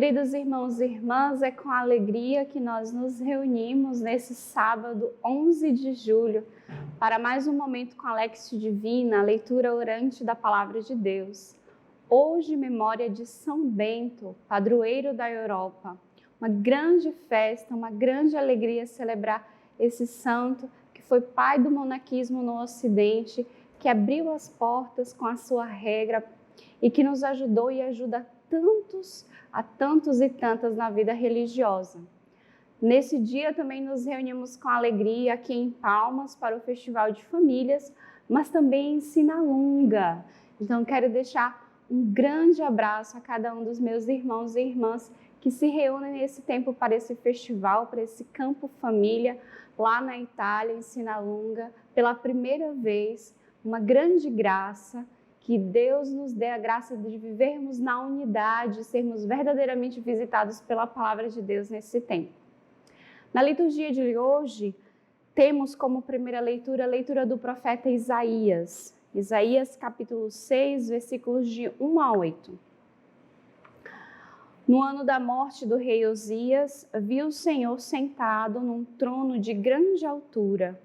Queridos irmãos e irmãs, é com alegria que nós nos reunimos nesse sábado 11 de julho para mais um momento com a Lexio Divina, a leitura orante da Palavra de Deus. Hoje, memória de São Bento, padroeiro da Europa. Uma grande festa, uma grande alegria celebrar esse santo que foi pai do monaquismo no Ocidente, que abriu as portas com a sua regra e que nos ajudou e ajuda a tantos e tantas na vida religiosa. Nesse dia também nos reunimos com alegria aqui em Palmas para o Festival de Famílias, mas também em Sinalunga. Então quero deixar um grande abraço a cada um dos meus irmãos e irmãs que se reúnem nesse tempo para esse festival, para esse Campo Família, lá na Itália, em Sinalunga, pela primeira vez, uma grande graça. Que Deus nos dê a graça de vivermos na unidade, sermos verdadeiramente visitados pela Palavra de Deus nesse tempo. Na liturgia de hoje, temos como primeira leitura a leitura do profeta Isaías. Isaías capítulo 6, versículos de 1 a 8. No ano da morte do rei Uzias, viu o Senhor sentado num trono de grande altura.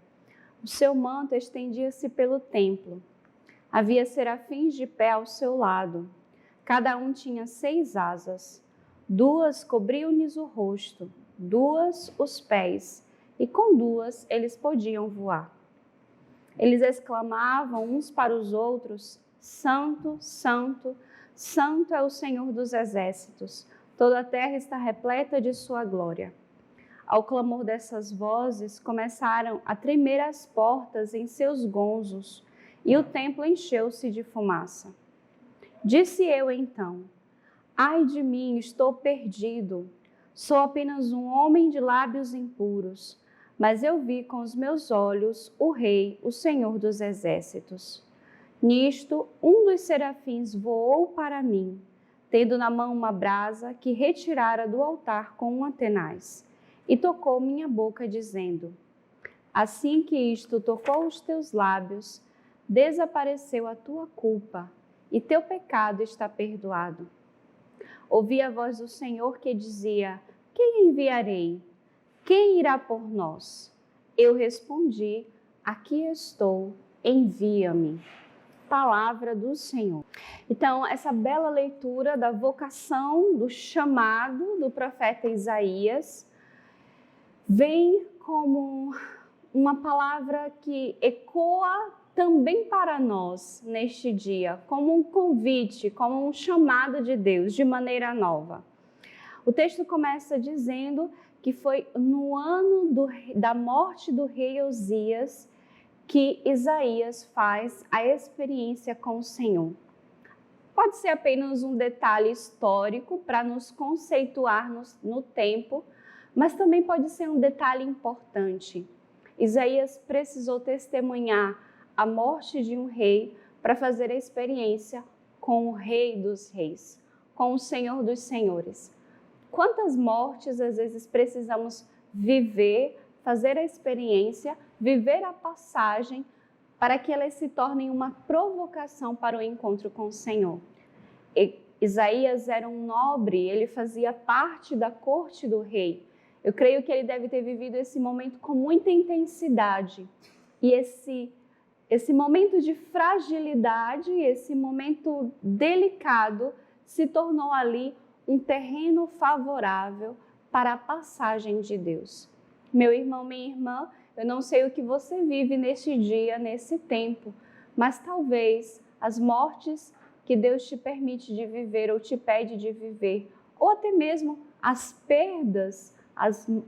O seu manto estendia-se pelo templo. Havia serafins de pé ao seu lado. Cada um tinha 6 asas. 2 cobriam-lhes o rosto, 2 os pés, e com 2 eles podiam voar. Eles exclamavam uns para os outros: Santo, Santo, Santo é o Senhor dos exércitos. Toda a terra está repleta de sua glória. Ao clamor dessas vozes, começaram a tremer as portas em seus gonzos, e o templo encheu-se de fumaça. Disse eu então: ai de mim, estou perdido. Sou apenas um homem de lábios impuros, mas eu vi com os meus olhos o Rei, o Senhor dos exércitos. Nisto, um dos serafins voou para mim, tendo na mão uma brasa que retirara do altar com uma tenaz, e tocou minha boca, dizendo: assim que isto tocou os teus lábios, desapareceu a tua culpa e teu pecado está perdoado. Ouvi a voz do Senhor que dizia: quem enviarei? Quem irá por nós? Eu respondi: aqui estou, envia-me. Palavra do Senhor. Então, essa bela leitura da vocação, do chamado do profeta Isaías, vem como uma palavra que ecoa também para nós neste dia, como um convite, como um chamado de Deus de maneira nova. O texto começa dizendo que foi no ano da morte do rei Uzias que Isaías faz a experiência com o Senhor. Pode ser apenas um detalhe histórico para nos conceituarmos no tempo, mas também pode ser um detalhe importante. Isaías precisou testemunhar a morte de um rei para fazer a experiência com o Rei dos Reis, com o Senhor dos Senhores. Quantas mortes às vezes precisamos viver, fazer a experiência, viver a passagem para que elas se tornem uma provocação para o encontro com o Senhor. Isaías era um nobre, ele fazia parte da corte do rei. Eu creio que ele deve ter vivido esse momento com muita intensidade. E esse momento de fragilidade, esse momento delicado, se tornou ali um terreno favorável para a passagem de Deus. Meu irmão, minha irmã, eu não sei o que você vive neste dia, nesse tempo, mas talvez as mortes que Deus te permite de viver ou te pede de viver, ou até mesmo as perdas,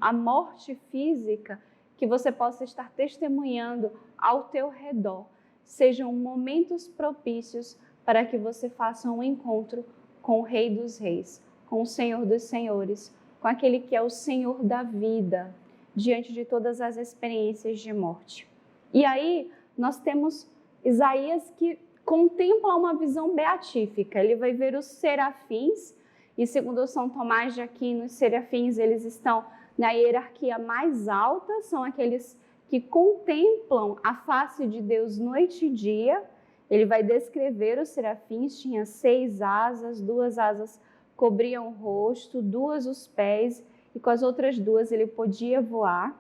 a morte física que você possa estar testemunhando ao teu redor, sejam momentos propícios para que você faça um encontro com o Rei dos Reis, com o Senhor dos Senhores, com aquele que é o Senhor da vida, diante de todas as experiências de morte. E aí nós temos Isaías que contempla uma visão beatífica. Ele vai ver os serafins, e segundo São Tomás de Aquino, os serafins eles estão na hierarquia mais alta, são aqueles que contemplam a face de Deus noite e dia. Ele vai descrever os serafins, tinha 6 asas, 2 asas cobriam o rosto, 2 os pés, e com as outras 2 ele podia voar.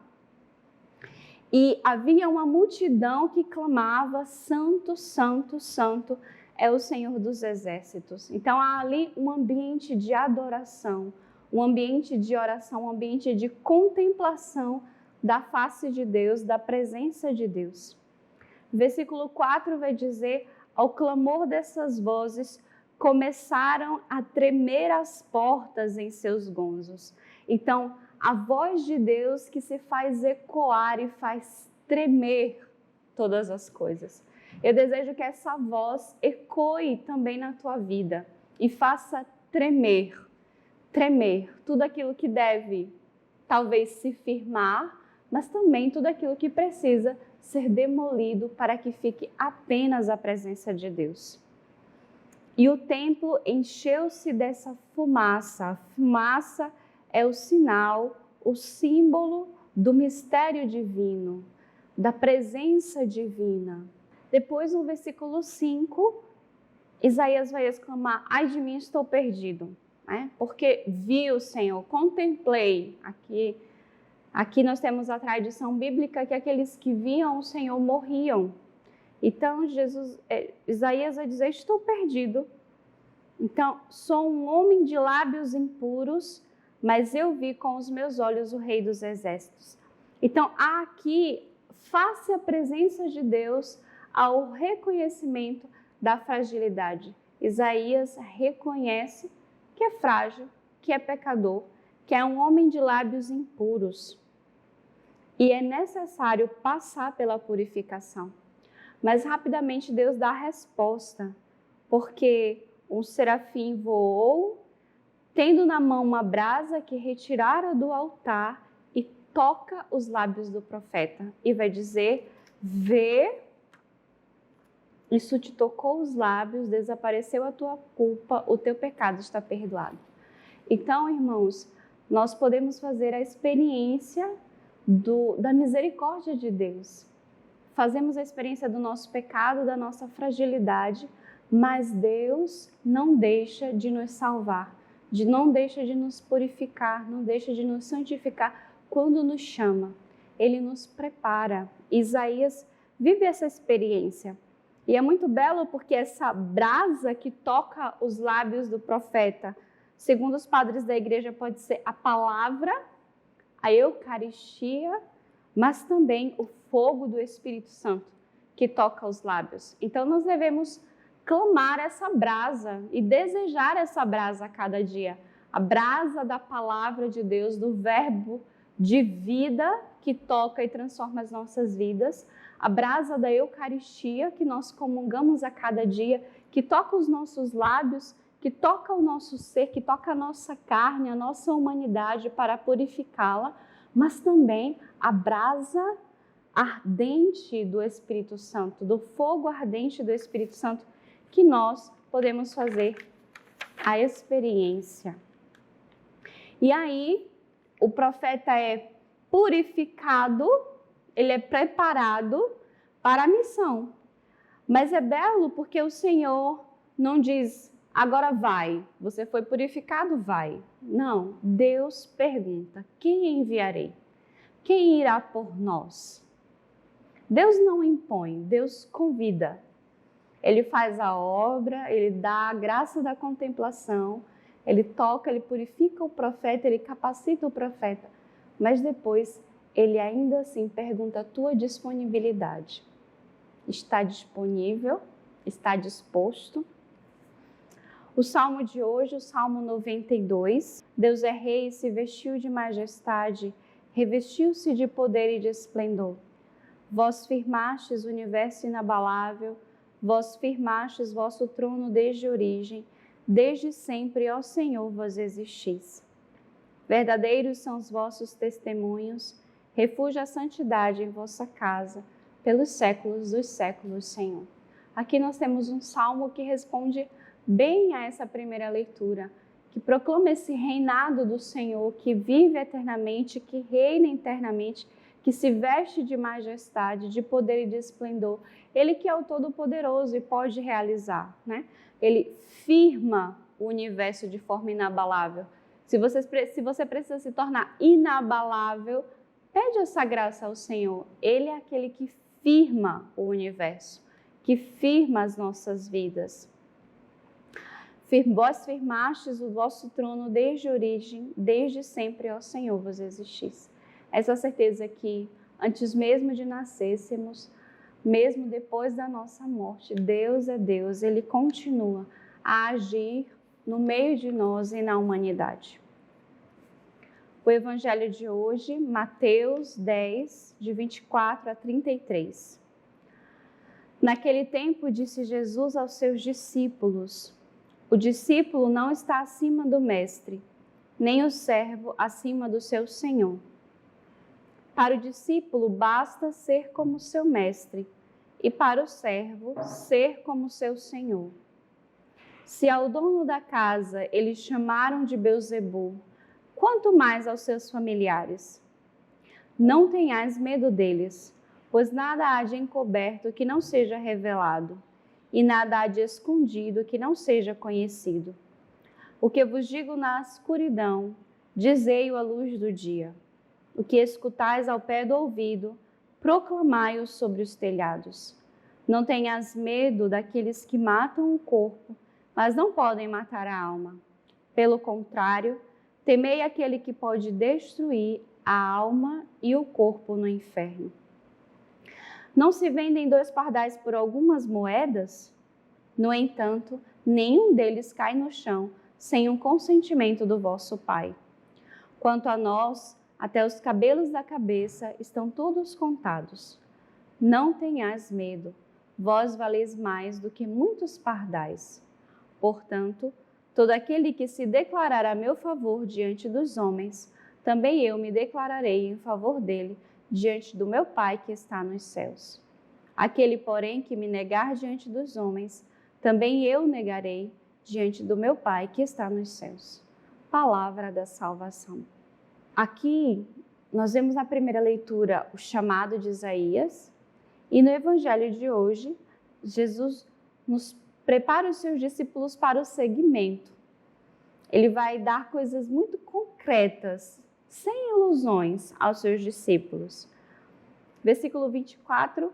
E havia uma multidão que clamava: Santo, Santo, Santo é o Senhor dos Exércitos. Então há ali um ambiente de adoração, um ambiente de oração, um ambiente de contemplação da face de Deus, da presença de Deus. Versículo 4 vai dizer: ao clamor dessas vozes, começaram a tremer as portas em seus gonzos. Então, a voz de Deus que se faz ecoar e faz tremer todas as coisas. Eu desejo que essa voz ecoe também na tua vida e faça tremer tudo aquilo que deve talvez se firmar, mas também tudo aquilo que precisa ser demolido para que fique apenas a presença de Deus. E o templo encheu-se dessa fumaça. A fumaça é o sinal, o símbolo do mistério divino, da presença divina. Depois, no versículo 5, Isaías vai exclamar: ai de mim, estou perdido, né? Porque vi o Senhor, contemplei. Aqui nós temos a tradição bíblica que aqueles que viam o Senhor morriam. Então, Isaías vai dizer: estou perdido. Então, sou um homem de lábios impuros, mas eu vi com os meus olhos o Rei dos Exércitos. Então, há aqui, face à presença de Deus, ao reconhecimento da fragilidade. Isaías reconhece que é frágil, que é pecador, que é um homem de lábios impuros. E é necessário passar pela purificação. Mas rapidamente Deus dá a resposta, porque um serafim voou, tendo na mão uma brasa que retirara do altar e toca os lábios do profeta. E vai dizer: vê, isso te tocou os lábios, desapareceu a tua culpa, o teu pecado está perdoado. Então, irmãos, nós podemos fazer a experiência da misericórdia de Deus. Fazemos a experiência do nosso pecado, da nossa fragilidade, mas Deus não deixa de nos salvar, não deixa de nos purificar, não deixa de nos santificar quando nos chama. Ele nos prepara. Isaías vive essa experiência. E é muito belo porque essa brasa que toca os lábios do profeta, segundo os padres da igreja, pode ser a palavra, a Eucaristia, mas também o fogo do Espírito Santo que toca os lábios. Então nós devemos clamar essa brasa e desejar essa brasa a cada dia. A brasa da palavra de Deus, do verbo de vida que toca e transforma as nossas vidas. A brasa da Eucaristia que nós comungamos a cada dia, que toca os nossos lábios, que toca o nosso ser, que toca a nossa carne, a nossa humanidade para purificá-la, mas também a brasa ardente do Espírito Santo, do fogo ardente do Espírito Santo, que nós podemos fazer a experiência. E aí, o profeta é purificado, ele é preparado para a missão. Mas é belo porque o Senhor não diz: agora vai, você foi purificado, vai. Não, Deus pergunta: quem enviarei? Quem irá por nós? Deus não impõe, Deus convida. Ele faz a obra, ele dá a graça da contemplação, ele toca, ele purifica o profeta, ele capacita o profeta, mas depois ele ainda assim pergunta a tua disponibilidade. Está disponível? Está disposto? O salmo de hoje, o Salmo 92, Deus é rei e se vestiu de majestade, revestiu-se de poder e de esplendor. Vós firmastes o universo inabalável, vós firmastes vosso trono desde a origem, desde sempre, ó Senhor, vós existis. Verdadeiros são os vossos testemunhos, refúgio a santidade em vossa casa, pelos séculos dos séculos, Senhor. Aqui nós temos um salmo que responde bem a essa primeira leitura, que proclama esse reinado do Senhor, que vive eternamente, que reina eternamente, que se veste de majestade, de poder e de esplendor. Ele que é o Todo-Poderoso e pode realizar, né? Ele firma o universo de forma inabalável. Se você precisa se tornar inabalável, pede essa graça ao Senhor. Ele é aquele que firma o universo, que firma as nossas vidas. Vós firmastes o vosso trono desde a origem, desde sempre, ó Senhor, vos existis. Essa certeza que antes mesmo de nascêssemos, mesmo depois da nossa morte, Deus é Deus, Ele continua a agir no meio de nós e na humanidade. O evangelho de hoje, Mateus 10, de 24 a 33. Naquele tempo disse Jesus aos seus discípulos: o discípulo não está acima do mestre, nem o servo acima do seu senhor. Para o discípulo basta ser como seu mestre, e para o servo ser como seu senhor. Se ao dono da casa eles chamaram de Beelzebul, quanto mais aos seus familiares. Não tenhais medo deles, pois nada há de encoberto que não seja revelado, e nada há de escondido que não seja conhecido. O que vos digo na escuridão, dizei-o à luz do dia. O que escutais ao pé do ouvido, proclamai-o sobre os telhados. Não tenhas medo daqueles que matam o corpo, mas não podem matar a alma. Pelo contrário, temei aquele que pode destruir a alma e o corpo no inferno. Não se vendem 2 pardais por algumas moedas? No entanto, nenhum deles cai no chão sem o consentimento do vosso Pai. Quanto a nós, até os cabelos da cabeça estão todos contados. Não tenhais medo, vós valeis mais do que muitos pardais. Portanto, todo aquele que se declarar a meu favor diante dos homens, também eu me declararei em favor dele diante do meu Pai que está nos céus. Aquele, porém, que me negar diante dos homens, também eu negarei diante do meu Pai que está nos céus. Palavra da salvação. Aqui nós vemos na primeira leitura o chamado de Isaías e no evangelho de hoje, Jesus nos prepara os seus discípulos para o seguimento. Ele vai dar coisas muito concretas, sem ilusões, aos seus discípulos. Versículo 24,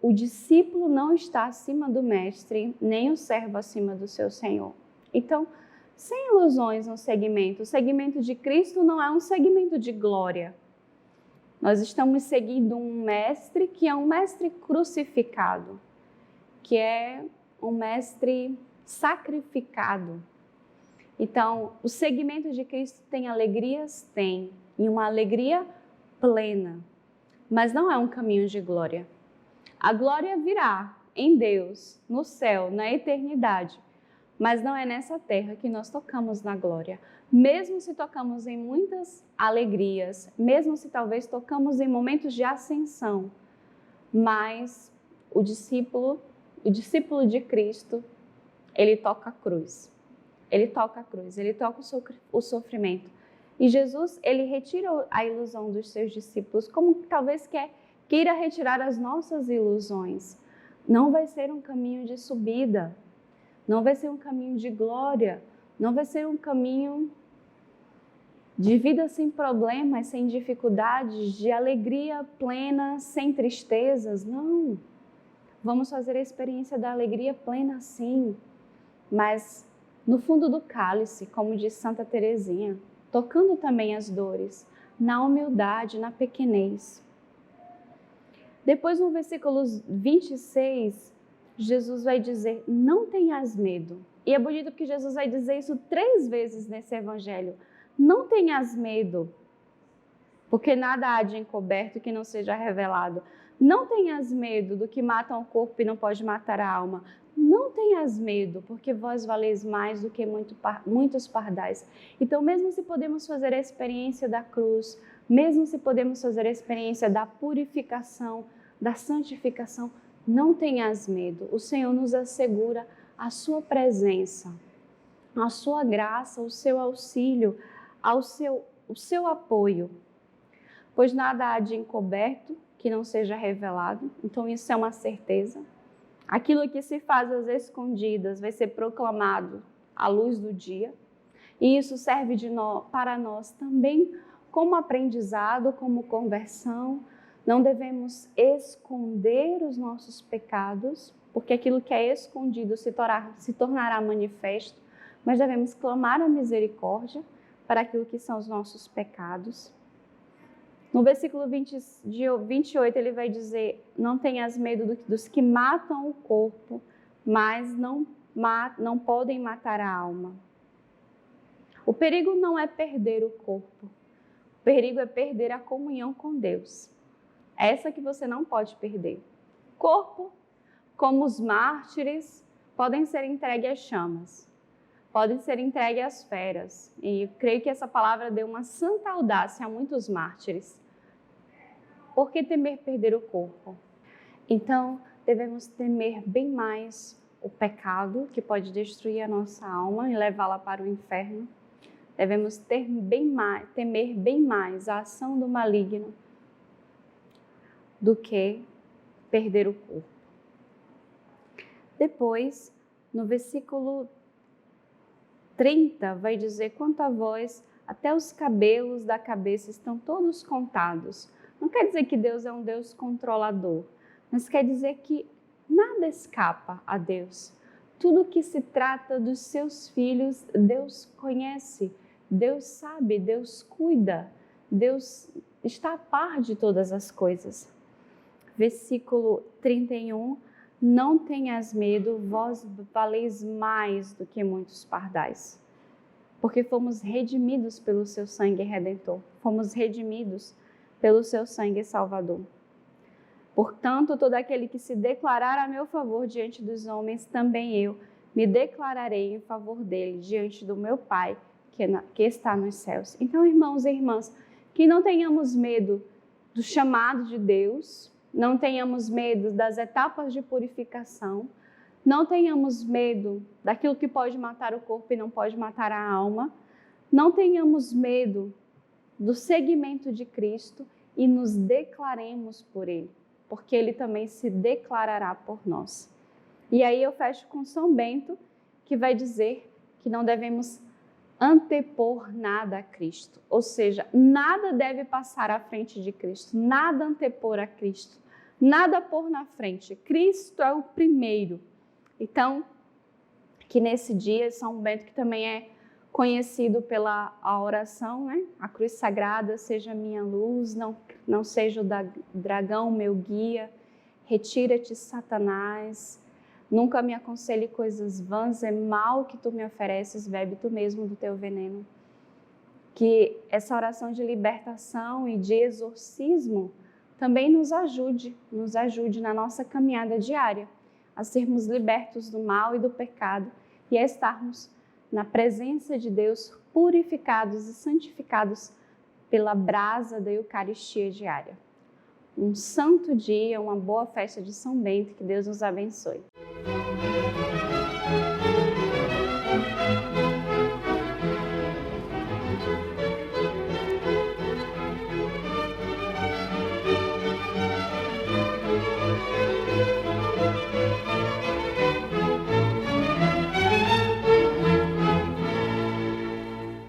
o discípulo não está acima do mestre, nem o servo acima do seu senhor. Então, sem ilusões no segmento. O segmento de Cristo não é um segmento de glória. Nós estamos seguindo um mestre que é um mestre crucificado, que é um mestre sacrificado. Então, o segmento de Cristo tem alegrias? Tem, e uma alegria plena, mas não é um caminho de glória. A glória virá em Deus, no céu, na eternidade, mas não é nessa terra que nós tocamos na glória. Mesmo se tocamos em muitas alegrias, mesmo se talvez tocamos em momentos de ascensão, mas o discípulo de Cristo, ele toca a cruz. Ele toca a cruz, ele toca o sofrimento. E Jesus, ele retira a ilusão dos seus discípulos, como talvez queira retirar as nossas ilusões. Não vai ser um caminho de subida, não vai ser um caminho de glória, não vai ser um caminho de vida sem problemas, sem dificuldades, de alegria plena, sem tristezas. Não. Vamos fazer a experiência da alegria plena, sim, mas no fundo do cálice, como diz Santa Teresinha, tocando também as dores, na humildade, na pequenez. Depois, no versículo 26, Jesus vai dizer, não tenhas medo. E é bonito porque Jesus vai dizer isso 3 vezes nesse evangelho. Não tenhas medo, porque nada há de encoberto que não seja revelado. Não tenhas medo do que mata o corpo e não pode matar a alma. Não tenhas medo, porque vós valeis mais do que muitos pardais. Então, mesmo se podemos fazer a experiência da cruz, mesmo se podemos fazer a experiência da purificação, da santificação, não tenhas medo. O Senhor nos assegura a sua presença, a sua graça, o seu auxílio, o seu apoio. Pois nada há de encoberto que não seja revelado. Então, isso é uma certeza. Aquilo que se faz às escondidas vai ser proclamado à luz do dia. E isso serve para nós também como aprendizado, como conversão. Não devemos esconder os nossos pecados, porque aquilo que é escondido se tornará manifesto, mas devemos clamar a misericórdia para aquilo que são os nossos pecados. No versículo 28 ele vai dizer: não tenhas medo dos que matam o corpo, mas não podem matar a alma. O perigo não é perder o corpo, o perigo é perder a comunhão com Deus. Essa que você não pode perder. Corpo, como os mártires, podem ser entregues às chamas, podem ser entregues às feras. E eu creio que essa palavra deu uma santa audácia a muitos mártires. Por que temer perder o corpo? Então, devemos temer bem mais o pecado, que pode destruir a nossa alma e levá-la para o inferno. Devemos temer bem mais a ação do maligno do que perder o corpo. Depois, no versículo 30, vai dizer: quanto a vós, até os cabelos da cabeça estão todos contados. Não quer dizer que Deus é um Deus controlador, mas quer dizer que nada escapa a Deus. Tudo que se trata dos seus filhos, Deus conhece, Deus sabe, Deus cuida, Deus está a par de todas as coisas. Versículo 31, não tenhas medo, vós valeis mais do que muitos pardais, porque fomos redimidos pelo seu sangue redentor, fomos redimidos pelo seu sangue salvador. Portanto, todo aquele que se declarar a meu favor diante dos homens, também eu me declararei em favor dele diante do meu Pai, que está nos céus. Então, irmãos e irmãs, que não tenhamos medo do chamado de Deus, não tenhamos medo das etapas de purificação, não tenhamos medo daquilo que pode matar o corpo e não pode matar a alma, não tenhamos medo do seguimento de Cristo e nos declaremos por Ele, porque Ele também se declarará por nós. E aí eu fecho com São Bento, que vai dizer que não devemos antepor nada a Cristo, ou seja, nada deve passar à frente de Cristo, nada antepor a Cristo, nada pôr na frente. Cristo é o primeiro. Então, que nesse dia, São Bento, que também é conhecido pela oração, né? A cruz sagrada seja minha luz, não seja o dragão meu guia, retira-te, Satanás, nunca me aconselhe coisas vãs, é mal que tu me ofereces, bebe tu mesmo do teu veneno. Que essa oração de libertação e de exorcismo também nos ajude na nossa caminhada diária, a sermos libertos do mal e do pecado e a estarmos na presença de Deus, purificados e santificados pela brasa da Eucaristia diária. Um santo dia, uma boa festa de São Bento, que Deus nos abençoe.